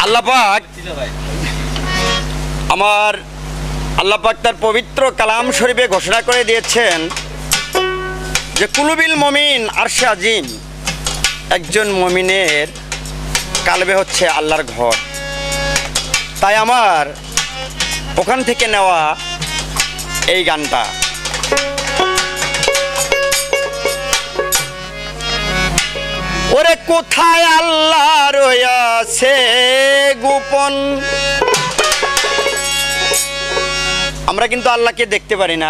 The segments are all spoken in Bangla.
আল্লাহ পাক আমার আল্লাহ পাক তার পবিত্র কালাম শরীফে ঘোষণা করে দিয়েছেন যে কুলুবিল মুমিন আরশে আজিম, একজন মুমিনের কালবে হচ্ছে আল্লাহর ঘর। তাই আমার ওখান থেকে নেওয়া এই গানটা। ওরে কোথায় আল্লাহ রয়েছে গোপন। আমরা কিন্তু আল্লাহকে দেখতে পারি না,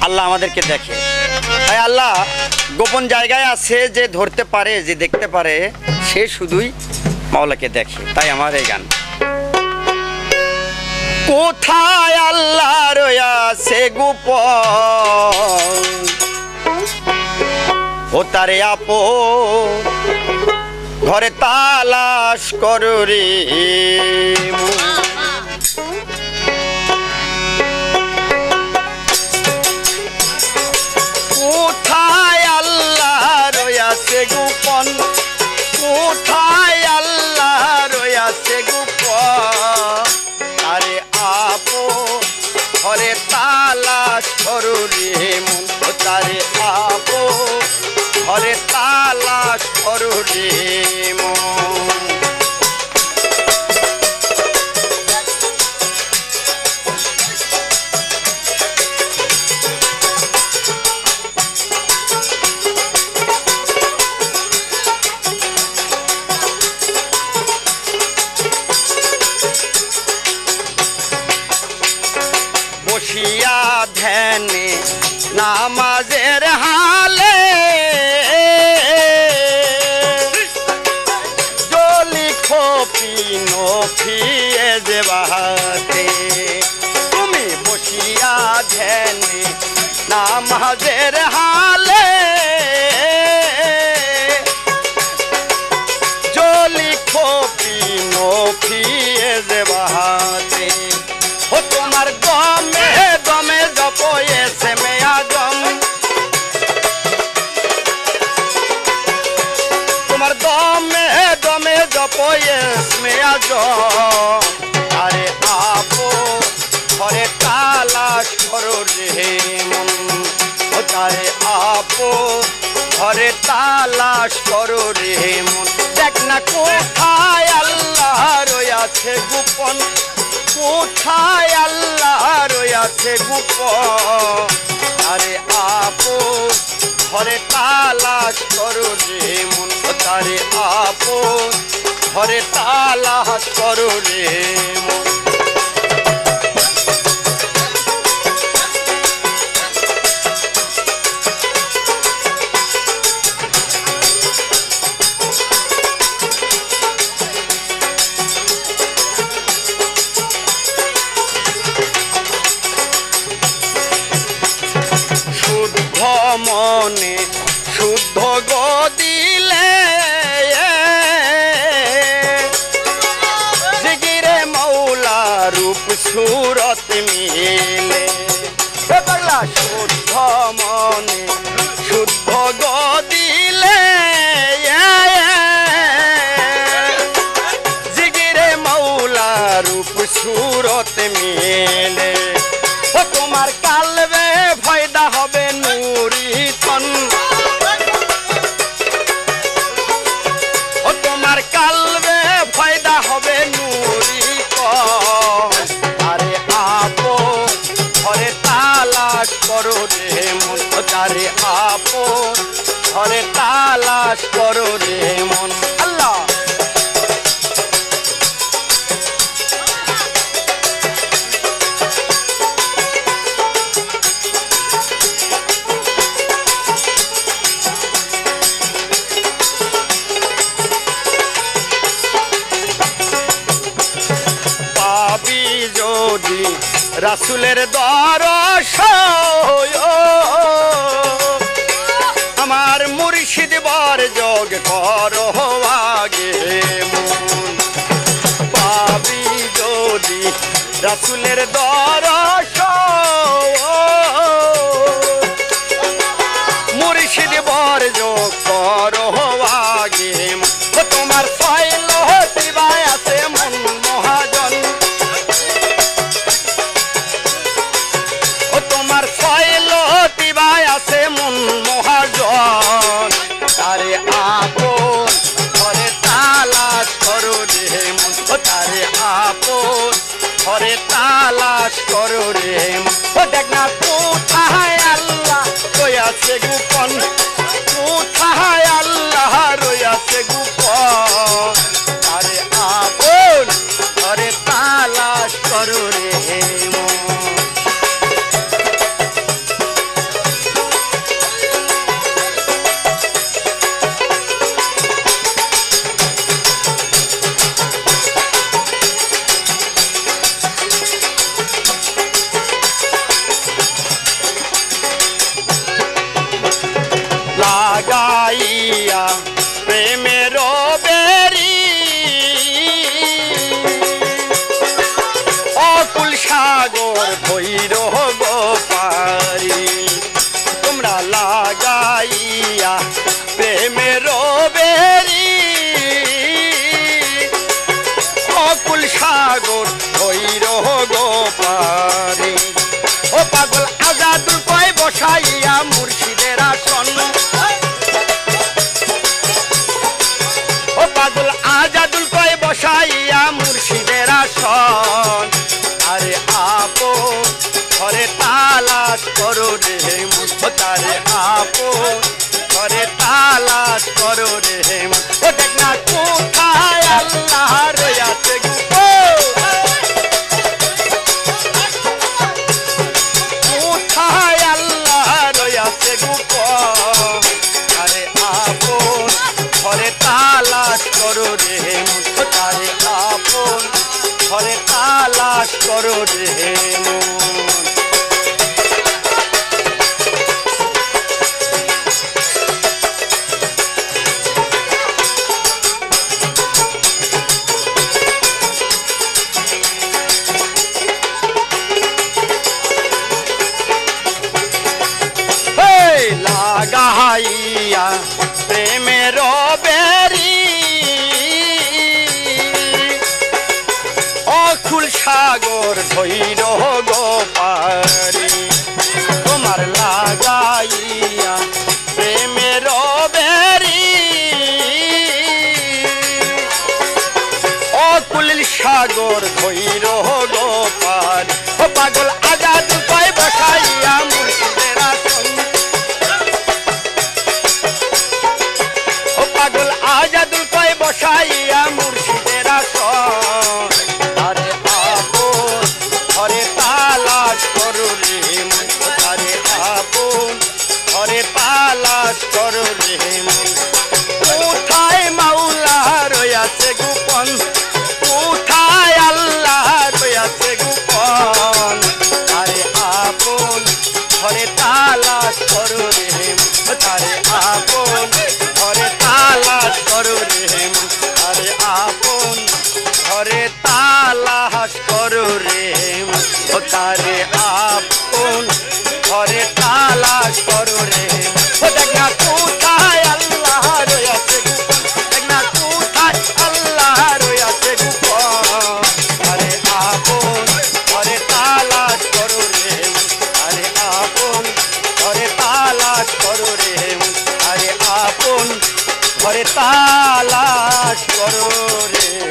আল্লাহ আমাদেরকে দেখে। তাই আল্লাহ গোপন জায়গায় আছে, যে ধরতে পারে, যে দেখতে পারে, সে শুধুই মাওলাকে দেখে। তাই আমার এই গান। কোথায় আল্লাহ রয়েছে গোপন, ও তারে আপন ঘরে তালাশ করো রে। কোথায় আল্লাহ রয়েছে গোপন, কোথায় আল্লাহ রয়েছে গোপন, আরে আপন ঘরে তালাশ করো রে মন। তারে আপন ঘরে তালাশ করো রে মন। বসিয়া ধ্যানে নামাজের হালে জলি খোপি নফিয়ে দেবাতে। তুমি বসিয়া ধ্যানে নামাজের হালে জলি খোপি নফিয়ে দেবাতে। ও তোমার দমে দমে জপয়েছে মেয়াজম, তোমার দমে দমে জপয়েছে মেয়াজম। আরে আপো ঘরে তালাশ করো রে মন। ও তারে আপো ঘরে তালাশ করো রে মন। দেখ না কোথায় আল্লাহ রয়েছে গোপন, কোথায় আল্লাহ রয়েছে গোপন, আরে আপো ঘরে তালাশ করো রে মন। তারে আপো ঘরে তালাশ করো রে মন। মনে শুদ্ধ গো দিলে জিগিরে মৌলা রূপ সুরত মিলে। পাগলা শুদ্ধ মনে শুদ্ধ গো দিলে জিগিরে মৌলা রূপ সুরত মিলে। ও তোমার কালবে ফয়দা হবে নুরি তন, ও তোমার কালবে ফয়দা হবে নুরি তন। আরে আপো ঘরে তালাশ করো রে মন। তারে আপো ঘরে তালাশ করো রে মন। আল্লাহ যদি রাসূলের দরশন, আমার মুর্শিদ বার যোগ করো আগে মন। পাবি যদি রাসূলের দরশন, মুর্শিদ বার যোগ করো আগে মন। তোমার ফাইল হতে আছে মন। তালাশ করো রে ও দেখ না কোথায় আল্লাহ রয়েছে গোপন কোথায় আল্লাহ রয়েছে গোপন আরে আপন ঘরে তালাশ করো রে লাগাইয়া প্রেমের বেরি অকুল সাগর ভৈর গো পারি তোমরা লাগাইয়া প্রেমের বেরি অকুল সাগর ভৈর গো পারি ও পাগল আজাদুল কয় বসাইয়া মুর্শিদের আসন ও পাগল আজাদুল কয় বসাইয়া মুর্শিদের আসন আরে আপন ঘরে তালাশ করো রে তারে আপন ঘরে তালাশ করো রে ও দেখ না কোথায় আল্লাহ রয়েছে কোথায় আল্লাহ রয়েছে গোপন আরে আপন ঘরে তালাশ করো রে তারে আপন ঘরে তালাশ করো রে লাগাইয়া প্রেমের বেরি অকুল সাগর ধৈর গো পারি তোমার লাগাইয়া প্রেমের বেরি অকুল সাগর ধৈর গো পারি ও পাগল আজাদ কয় বসাইয়া মুর্শিদের আসন পাগল আজাদুল কয় বসাইয়া মুর্শিদের আসন আরে আপন ঘরে তালাশ করো রে আরে আপন ঘরে তালাশ করো রে কোথায় মাওলা রয়েছে গোপন কোথায় আল্লাহ রয়েছে গোপন আরে আপন ঘরে তালাশ করো রে আরে আপন ঘরে তালাশ করো রে আরে আপন ঘরে তালাশ করো রে ও তারে আপন ঘরে তালাশ করো রে ও দেখ না কোথায় আল্লাহ রয়েছে দেখ না কোথায় আল্লাহ রয়েছে গোপন আরে আপন ঘরে তালাশ করো রে আরে আপন ঘরে তালাশ করো রে আরে আপন ঘরে তালাশ করো রে